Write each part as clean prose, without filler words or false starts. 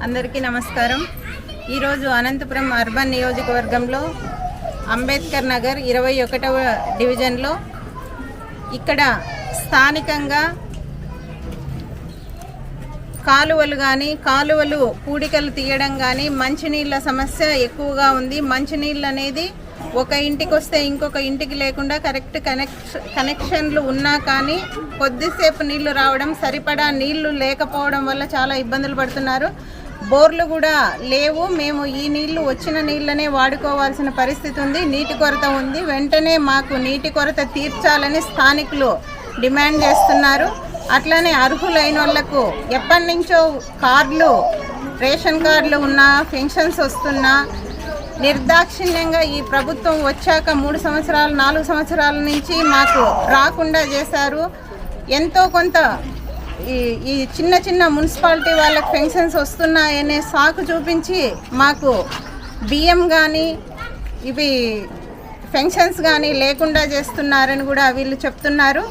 అందరికీ నమస్కారం। ఈరోజు అనంతపురం అర్బన్ నియోజకవర్గంలో అంబేద్కర్ నగర్ 21వ డివిజన్లో ఇక్కడ స్థానికంగా కాలువలు పూడికలు తీయడం కానీ మంచినీళ్ళ సమస్య ఎక్కువగా ఉంది। మంచినీళ్ళు అనేది ఒక ఇంటికి వస్తే ఇంకొక ఇంటికి లేకుండా కరెక్ట్ కనెక్షన్లు ఉన్నా కానీ కొద్దిసేపు నీళ్లు రావడం, సరిపడా నీళ్లు లేకపోవడం వల్ల చాలా ఇబ్బందులు పడుతున్నారు। బోర్లు కూడా లేవు। మేము ఈ నీళ్లు వచ్చిన నీళ్ళనే వాడుకోవాల్సిన పరిస్థితి ఉంది। నీటి కొరత ఉంది। వెంటనే మాకు నీటి కొరత తీర్చాలని స్థానికులు డిమాండ్ చేస్తున్నారు। అట్లానే అర్హులైన వాళ్లకు ఎప్పటి నుంచో కార్డులు, రేషన్ కార్డులు ఉన్నా, పెన్షన్స్ వస్తున్నా నిర్దాక్షిణ్యంగా ఈ ప్రభుత్వం వచ్చాక 3 సంవత్సరాలు 4 సంవత్సరాల నుంచి మాకు రాకుండా చేశారు। ఎంతో కొంత ఈ చిన్న చిన్న మున్సిపాలిటీ వాళ్ళకి పెన్షన్స్ వస్తున్నాయనే సాకు చూపించి మాకు బియ్యం కానీ ఇవి పెన్షన్స్ కానీ లేకుండా చేస్తున్నారని కూడా వీళ్ళు చెప్తున్నారు।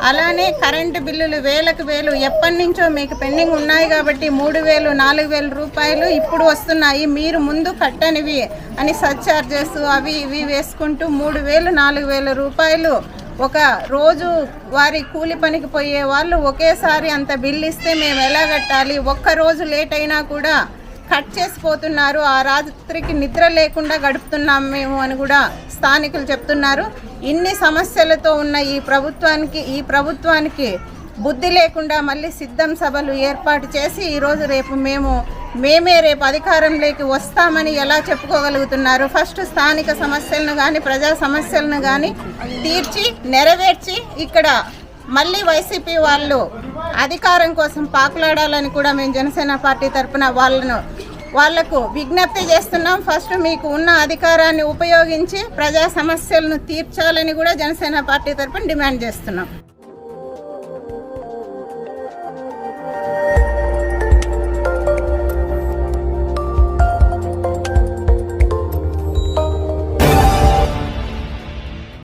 అలానే కరెంటు బిల్లులు వేలకు వేలు ఎప్పటి నుంచో మీకు పెండింగ్ ఉన్నాయి కాబట్టి 3,000 4,000 రూపాయలు ఇప్పుడు వస్తున్నాయి, మీరు ముందు కట్టనివి అని సర్చార్జెస్ అవి ఇవి వేసుకుంటూ 3,000 4,000 రూపాయలు ఒక రోజు వారి కూలి పనికి పోయే వాళ్ళు ఒకేసారి అంత బిల్లు ఇస్తే మేము ఎలా కట్టాలి? ఒక్కరోజు లేట్ అయినా కూడా కట్ చేసిపోతున్నారు। ఆ రాత్రికి నిద్ర లేకుండా గడుపుతున్నాం మేము అని కూడా స్థానికులు చెప్తున్నారు। ఇన్ని సమస్యలతో ఉన్న ఈ ప్రభుత్వానికి బుద్ధి లేకుండా మళ్ళీ సిద్ధం సభలు ఏర్పాటు చేసి ఈరోజు మేమే రేపు అధికారంలోకి వస్తామని ఎలా చెప్పుకోగలుగుతున్నారు? ఫస్ట్ స్థానిక సమస్యలను కానీ ప్రజా సమస్యలను కానీ తీర్చి నెరవేర్చి ఇక్కడ మళ్ళీ వైసీపీ వాళ్ళు అధికారం కోసం పాకులాడాలని కూడా మేము జనసేన పార్టీ తరఫున వాళ్లకు విజ్ఞప్తి చేస్తున్నాం। ఫస్ట్ మీకు ఉన్న అధికారాన్ని ఉపయోగించి ప్రజా సమస్యలను తీర్చాలని కూడా జనసేన పార్టీ తరఫున డిమాండ్ చేస్తున్నాం।